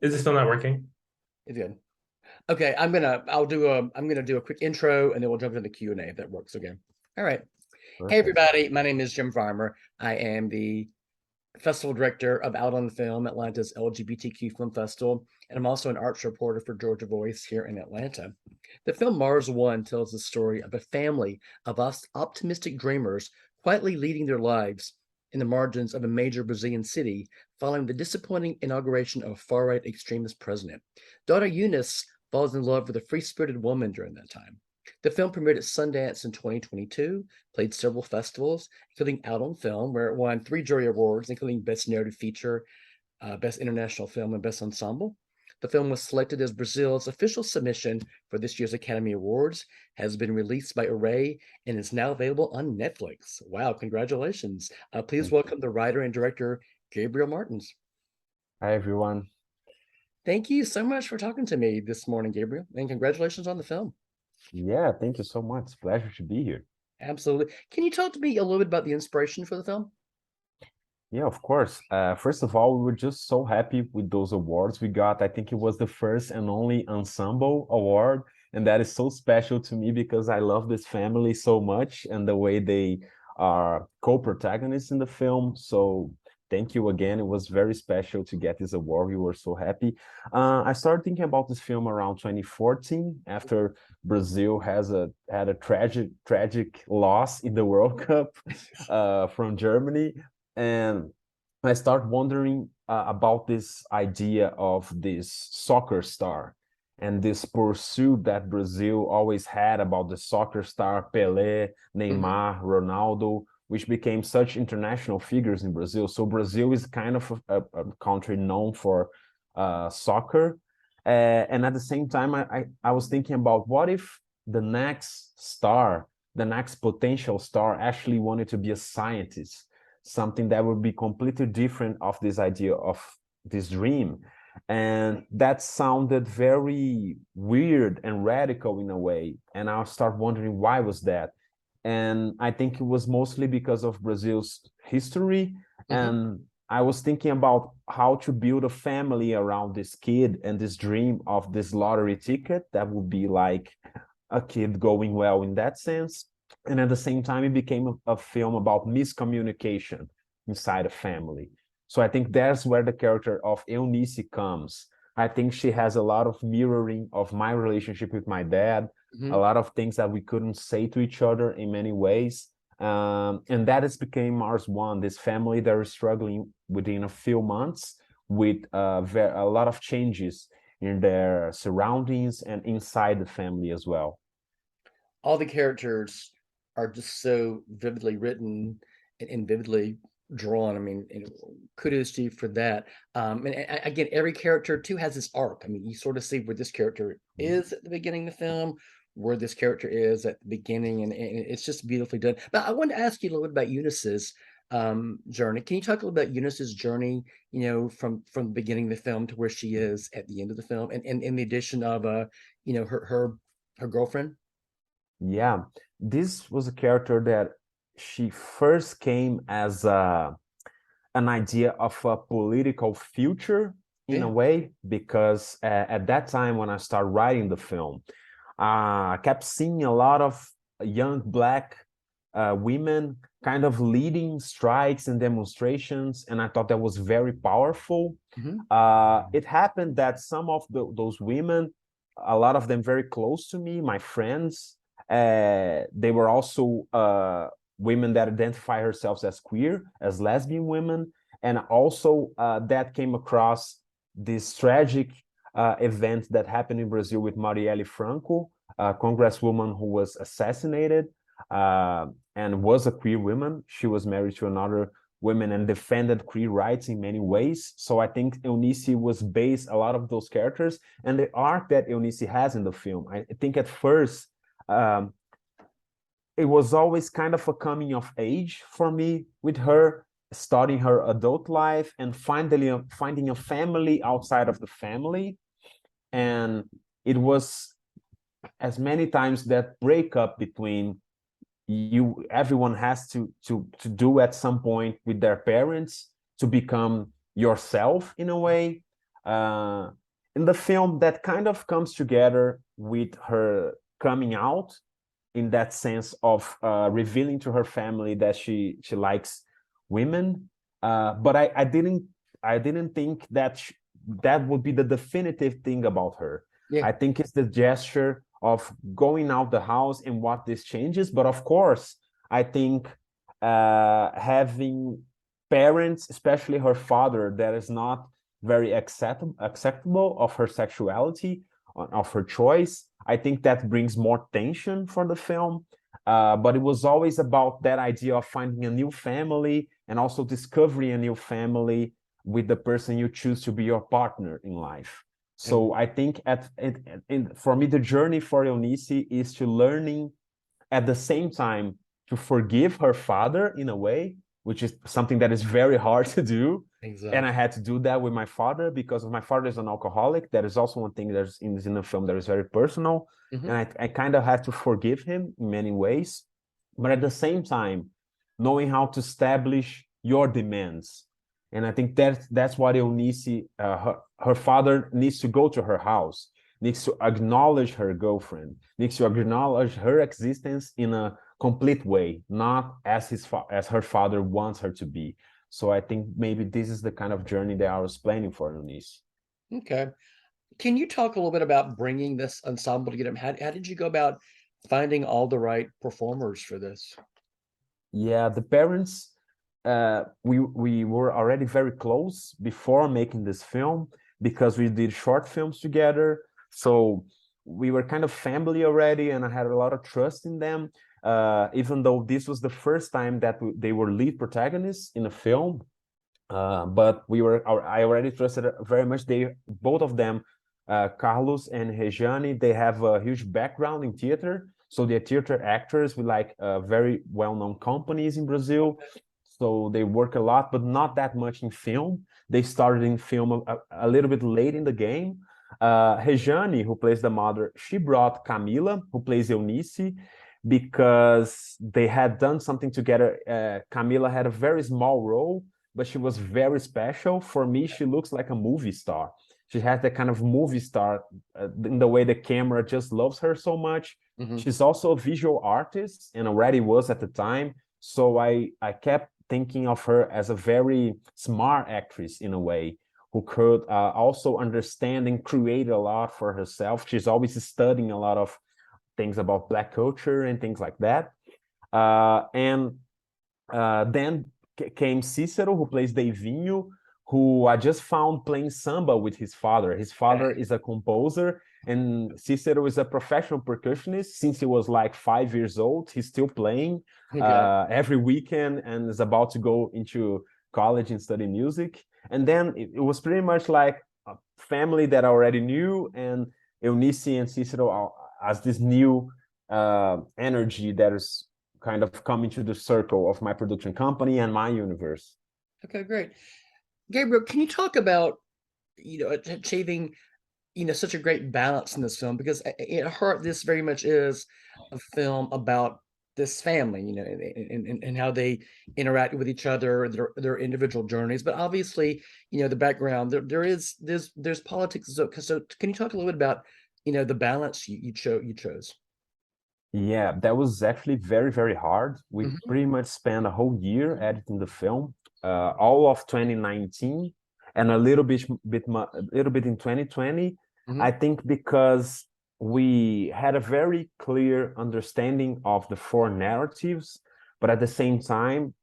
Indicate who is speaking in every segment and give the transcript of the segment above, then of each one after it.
Speaker 1: Is it still not working?
Speaker 2: It's good. Okay, I'm gonna do a quick intro and then we'll jump into the Q&A if that works again. All right. Hey
Speaker 3: Perfect.
Speaker 2: everybody, my name is Jim Farmer. I am the festival director of Out on Film, Atlanta's LGBTQ film festival, and I'm also an arts reporter for Georgia Voice here in Atlanta. The film Mars One tells the story of a family of us optimistic dreamers quietly leading their lives in the margins of a major Brazilian city following the disappointing inauguration of a far-right extremist president. Daughter Eunice falls in love with a free-spirited woman during that time. The film premiered at Sundance in 2022, played several festivals, including Out on Film, where it won 3 jury awards, including Best Narrative Feature, Best International Film, and Best Ensemble. The film was selected as Brazil's official submission for this year's Academy Awards, has been released by Array, and is now available on Netflix. Wow, congratulations. Please
Speaker 3: Thank you.
Speaker 2: welcome the writer and director, Gabriel Martins.
Speaker 3: Hi, everyone.
Speaker 2: Thank you so much for talking to me this morning, Gabriel, and congratulations on the film.
Speaker 3: Yeah, thank you so much. Pleasure to be here.
Speaker 2: Absolutely. Can you talk to me a little bit about the inspiration for the film?
Speaker 3: Yeah, of course. First of all, we were just so happy with those awards we got. I think it was the first and only ensemble award, and that is so special to me because I love this family so much and the way they are co-protagonists in the film. So thank you again. It was very special to get this award. We were so happy. I started thinking about this film around 2014 after Brazil had a tragic loss in the World Cup from Germany. And I start wondering about this idea of this soccer star and this pursuit that Brazil always had about the soccer star Pelé,
Speaker 2: Mhm.
Speaker 3: Neymar, Ronaldo, which became such international figures in Brazil. So Brazil is kind of a country known for soccer. And at the same time, I was thinking about what if the next star, the next potential star actually wanted to be a scientist, something that would be completely different of this idea of this dream. And that sounded very weird and radical in a way. And I'll start wondering why was that? And I think it was mostly because of Brazil's history.
Speaker 2: Mhm.
Speaker 3: And I was thinking about how to build a family around this kid and this dream of this lottery ticket that would be like a kid going well in that sense. And at the same time, it became a film about miscommunication inside a family. So I think that's where the character of Eunice comes. I think she has a lot of mirroring of my relationship with my dad, a
Speaker 2: Mhm.
Speaker 3: lot of things that we couldn't say to each other in many ways. And that has become Mars One, this family that is struggling within a few months with a lot of changes in their surroundings and inside the family as well.
Speaker 2: All the characters are just so vividly written and vividly drawn. I mean, kudos to you for that. Again, every character too has this arc. I mean, you sort of see where this character is at the beginning of the film, where this character is at the beginning, and it's just beautifully done. But I wanted to ask you a little bit about Eunice's journey. Can you talk a little about Eunice's journey, from the beginning of the film to where she is at the end of the film, and in the addition of her girlfriend?
Speaker 3: Yeah, this was a character that she first came as an idea of a political future in a
Speaker 2: Yeah.
Speaker 3: way, because at that time when I started writing the film, I kept seeing a lot of young Black women kind of leading strikes and demonstrations, and I thought that was very powerful.
Speaker 2: Mhm.
Speaker 3: It happened that some of those women, a lot of them very close to me, my friends, they were also women that identify herself as queer, as lesbian women, and also that came across this tragic event that happened in Brazil with Marielle Franco, a congresswoman who was assassinated and was a queer woman. She was married to another woman and defended queer rights in many ways. So I think Eunice was based a lot of those characters and the arc that Eunice has in the film. I think at first um, it was always kind of a coming of age for me with her starting her adult life and finally finding a family outside of the family. And it was as many times that breakup between everyone has to do at some point with their parents to become yourself in a way. In the film, that kind of comes together with her coming out, in that sense of revealing to her family that she likes women. But I didn't think that that would be the definitive thing about her.
Speaker 2: Yeah.
Speaker 3: I think it's the gesture of going out the house and what this changes. But of course, I think having parents, especially her father, that is not very acceptable of her sexuality, of her choice, I think that brings more tension for the film. But it was always about that idea of finding a new family and also discovering a new family with the person you choose to be your partner in life. So
Speaker 2: And
Speaker 3: I think for me, the journey for Eunice is to learning at the same time to forgive her father in a way, which is something that is very hard to do. And I
Speaker 2: exactly.
Speaker 3: had to do that with my father because my father is an alcoholic. That is also one thing that's in the film that is very personal.
Speaker 2: Hmm.
Speaker 3: And I kind of had to forgive him in many ways. But at the same time, knowing how to establish your demands. And I think that's what Eunice, her father needs to go to her house, needs to acknowledge her girlfriend, needs to acknowledge her existence in a complete way, not as as her father wants her to be. So I think maybe this is the kind of journey that I was planning for Eunice.
Speaker 2: Okay. Can you talk a little bit about bringing this ensemble together? How did you go about finding all the right performers for this?
Speaker 3: Yeah, the parents, we were already very close before making this film because we did short films together. So we were kind of family already, and I had a lot of trust in them. Even though this was the first time that they were lead protagonists in a film, but I already trusted very much. They both of them, Carlos and Regiane, they have a huge background in theater. So they're theater actors with like very well-known companies in Brazil. So they work a lot, but not that much in film. They started in film a little bit late in the game. Regiane, who plays the mother, she brought Camila, who plays Eunice, because they had done something together. Camila had a very small role, but she was very special. For me, she looks like a movie star. She has that kind of movie star in the way the camera just loves her so much.
Speaker 2: Hmm.
Speaker 3: She's also a visual artist and already was at the time. So I kept thinking of her as a very smart actress in a way who could also understand and create a lot for herself. She's always studying a lot of things about Black culture and things like that. And then came Cicero, who plays Davinho, who I just found playing samba with his father. His father is a composer, and Cicero is a professional percussionist since he was like 5 years old. He's still playing
Speaker 2: Okay.
Speaker 3: every weekend and is about to go into college and study music. And then it was pretty much like a family that I already knew, and Eunice and Cicero as this new energy that is kind of coming to the circle of my production company and my universe.
Speaker 2: Okay, great. Gabriel, can you talk about, achieving, such a great balance in this film? Because at heart, this very much is a film about this family, and how they interact with each other, their individual journeys. But obviously, the background there's politics. So can you talk a little bit about, the balance you chose?
Speaker 3: Yeah, that was actually very, very hard. We
Speaker 2: Hmm.
Speaker 3: pretty much spent a whole year editing the film, all of 2019 and a little bit in 2020.
Speaker 2: Hmm.
Speaker 3: I think because we had a very clear understanding of the four narratives, but at the same time,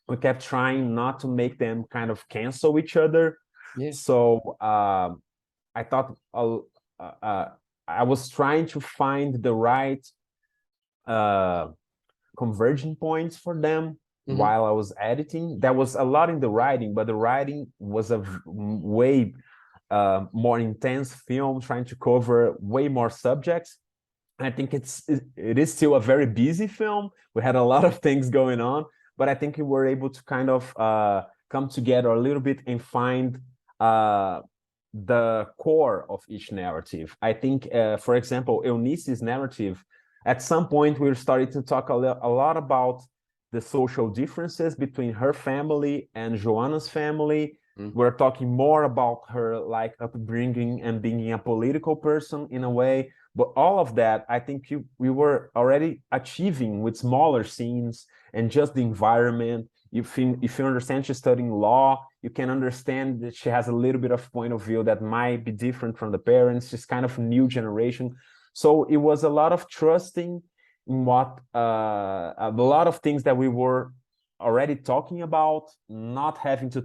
Speaker 3: we kept trying not to make them kind of cancel each other.
Speaker 2: Yeah.
Speaker 3: So I thought I was trying to find the right uh, converging points for them
Speaker 2: Hmm.
Speaker 3: while I was editing. There was a lot in the writing, but the writing was a way more intense film, trying to cover way more subjects. I think it is still a very busy film. We had a lot of things going on, but I think we were able to kind of come together a little bit and find uh, the core of each narrative. I think, for example, Eunice's narrative, at some point we started to talk a lot about the social differences between her family and Joanna's family,
Speaker 2: Mm.
Speaker 3: We're talking more about her like upbringing and being a political person in a way. But all of that, I think we were already achieving with smaller scenes and just the environment. If you understand she's studying law, you can understand that she has a little bit of point of view that might be different from the parents. She's kind of a new generation. So it was a lot of trusting in what a lot of things that we were already talking about, not having to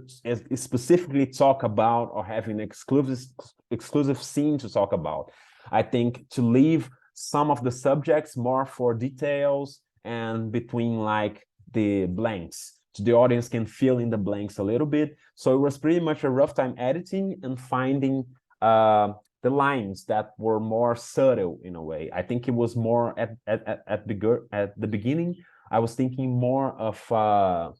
Speaker 3: specifically talk about or having exclusive scene to talk about. I think to leave some of the subjects more for details and between like the blanks, so the audience can fill in the blanks a little bit. So it was pretty much a rough time editing and finding the lines that were more subtle in a way. I think it was more at the beginning. I was thinking more of a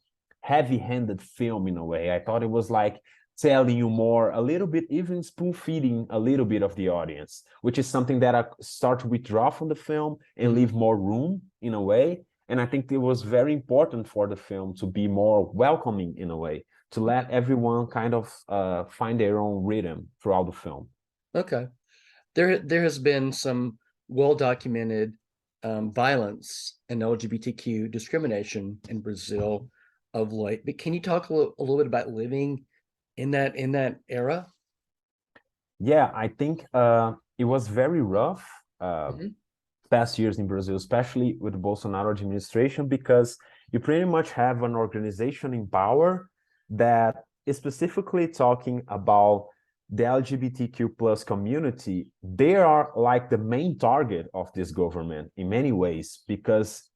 Speaker 3: heavy-handed film in a way. I thought it was like telling you more, a little bit, even spoon-feeding a little bit of the audience, which is something that I start to withdraw from the film and leave more room in a way. And I think it was very important for the film to be more welcoming in a way, to let everyone kind of find their own rhythm throughout the film.
Speaker 2: Okay. There has been some well-documented violence and LGBTQ discrimination in Brazil of late. But can you talk a little bit about living in that era?
Speaker 3: Yeah, I think it was very rough
Speaker 2: Mhm.
Speaker 3: past years in Brazil, especially with the Bolsonaro administration, because you pretty much have an organization in power that is specifically talking about the LGBTQ plus community. They are like the main target of this government in many ways, because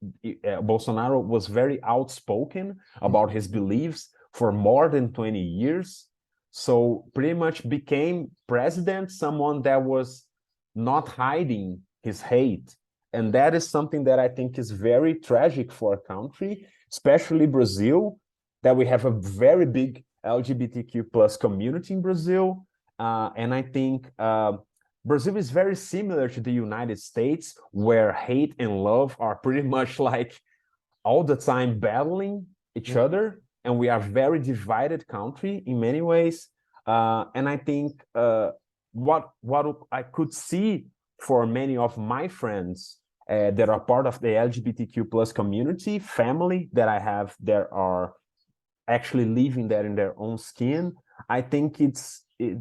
Speaker 3: Bolsonaro was very outspoken about his beliefs for more than 20 years. So pretty much became president someone that was not hiding his hate. And that is something that I think is very tragic for a country, especially Brazil, that we have a very big LGBTQ plus community in Brazil. And I think Brazil is very similar to the United States, where hate and love are pretty much like all the time battling each other. And we are a very divided country in many ways. And I think what I could see for many of my friends that are part of the LGBTQ plus community, family that I have that are actually living that in their own skin, I think it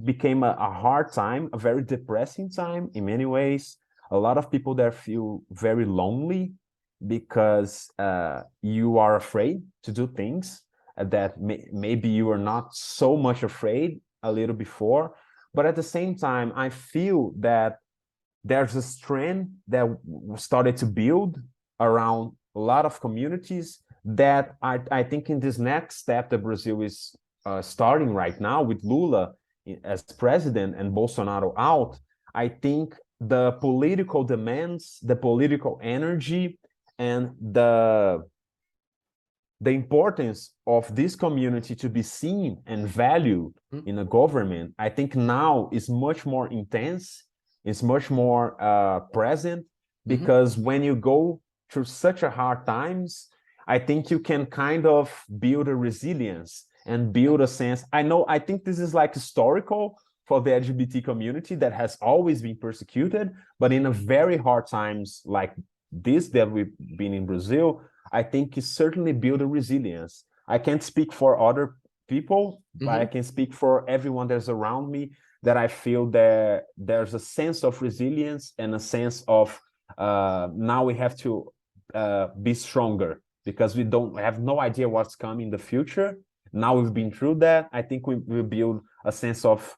Speaker 3: became a hard time, a very depressing time in many ways. A lot of people there feel very lonely because you are afraid to do things that maybe you were not so much afraid a little before. But at the same time, I feel that there's a strand that started to build around a lot of communities that I think in this next step that Brazil is starting right now with Lula as president and Bolsonaro out, I think the political demands, the political energy, and the importance of this community to be seen and valued in a government, I think now is much more intense, is much more present, because when you go through such a hard times, I think you can kind of build a resilience and build a sense. I think this is like historical for the LGBT community that has always been persecuted, but in a very hard times like this that we've been in Brazil, I think it certainly build a resilience. I can't speak for other people, but I can speak for everyone that's around me, that I feel that there's a sense of resilience and a sense of now we have to be stronger, because we don't have no idea what's coming in the future. Now we've been through that. I think we build a sense of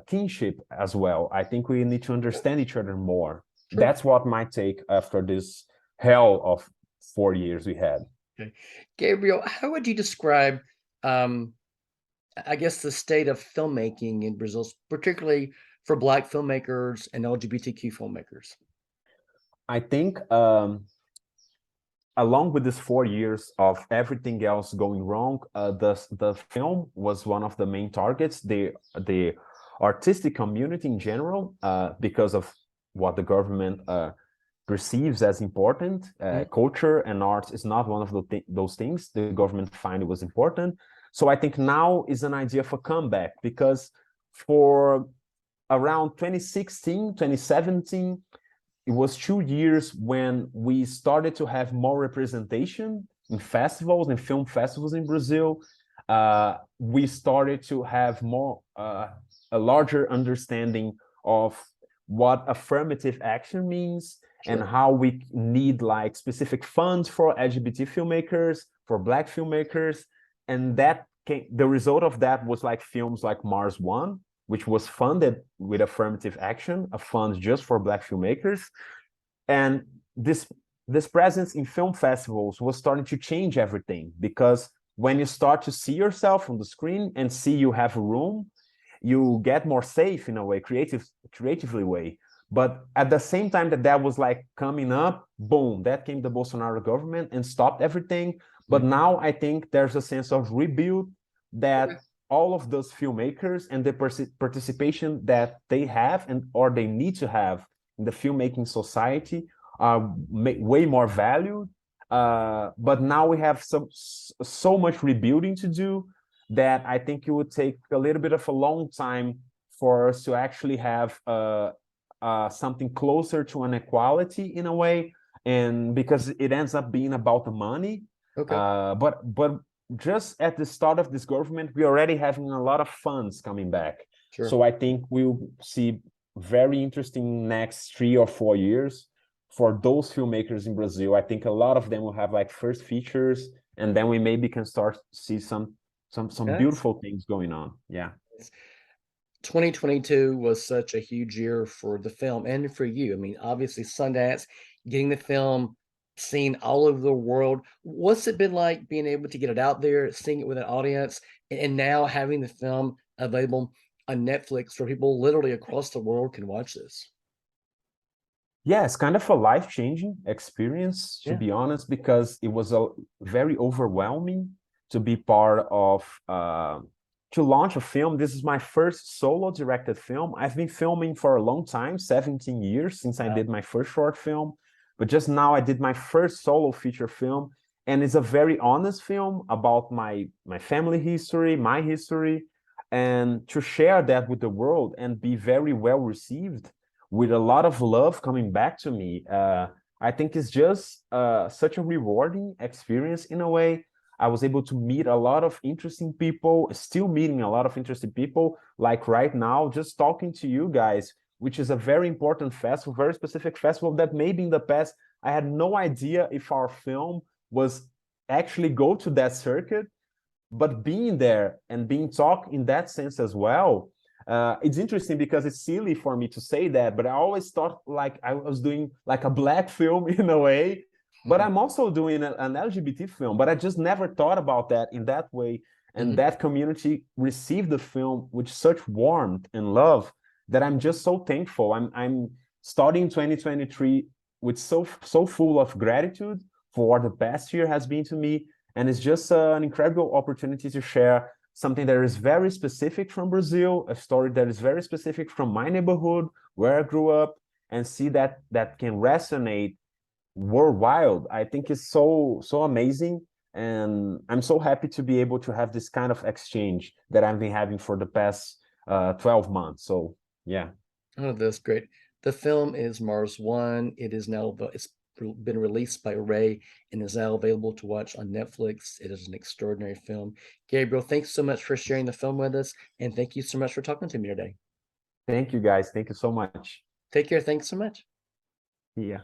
Speaker 3: kinship as well. I think we need to understand each other more.
Speaker 2: Sure.
Speaker 3: That's what my take after this hell of 4 years we had.
Speaker 2: Okay. Gabriel, how would you describe, I guess, the state of filmmaking in Brazil, particularly for Black filmmakers and LGBTQ filmmakers?
Speaker 3: I think along with this 4 years of everything else going wrong, the film was one of the main targets. The artistic community in general, because of what the government perceives as important, culture and arts is not one of those things the government find it was important. So I think now is an idea of a comeback, because for around 2016, 2017, it was 2 years when we started to have more representation in festivals and film festivals in Brazil. We started to have more a larger understanding of what affirmative action means, and how we need like specific funds for LGBT filmmakers, for Black filmmakers, and the result of that was like films like Mars One, which was funded with affirmative action, a fund just for Black filmmakers. And this presence in film festivals was starting to change everything, because when you start to see yourself on the screen and see you have a room, you get more safe in a way, creatively way. But at the same time that was like coming up, boom, that came the Bolsonaro government and stopped everything. But now I think there's a sense of rebuild, that all of those filmmakers and the participation that they have or they need to have in the filmmaking society are way more valued. But now we have so much rebuilding to do, that I think it would take a little bit of a long time for us to actually have something closer to an equality in a way, and because it ends up being about the money. But just at the start of this government, we're already having a lot of funds coming back. So I think we'll see very interesting next 3 or 4 years for those filmmakers in Brazil. I think a lot of them will have like first features, and then we maybe can start to see some beautiful things going on.
Speaker 2: 2022 was such a huge year for the film and for you. I mean, obviously Sundance, getting the film seen all over the world. What's it been like being able to get it out there, seeing it with an audience, and now having the film available on Netflix where people literally across the world can watch this?
Speaker 3: Yeah, it's kind of a life-changing experience, to be honest, because it was very overwhelming to be part of, to launch a film. This is my first solo directed film. I've been filming for a long time, 17 years since I did my first short film, but just now I did my first solo feature film, and it's a very honest film about my family history, my history, and to share that with the world and be very well received with a lot of love coming back to me. I think it's just such a rewarding experience in a way. I was able to meet a lot of interesting people, still meeting a lot of interesting people, like right now, just talking to you guys, which is a very important festival, very specific festival that maybe in the past, I had no idea if our film was actually go to that circuit, but being there and being talked in that sense as well. It's interesting because it's silly for me to say that, but I always thought like I was doing like a Black film in a way, but I'm also doing an LGBT film, but I just never thought about that in that way. And that community received the film with such warmth and love that I'm just so thankful. I'm starting 2023 with so full of gratitude for what the past year has been to me. And it's just an incredible opportunity to share something that is very specific from Brazil, a story that is very specific from my neighborhood, where I grew up, and see that can resonate worldwide. I think it's so amazing. And I'm so happy to be able to have this kind of exchange that I've been having for the past 12 months. So, yeah.
Speaker 2: Oh, that's great. The film is Mars One. It is now, it's been released by Ray and is now available to watch on Netflix. It is an extraordinary film. Gabriel, thanks so much for sharing the film with us. And thank you so much for talking to me today.
Speaker 3: Thank you, guys. Thank you so much.
Speaker 2: Take care. Thanks so much.
Speaker 3: Yeah.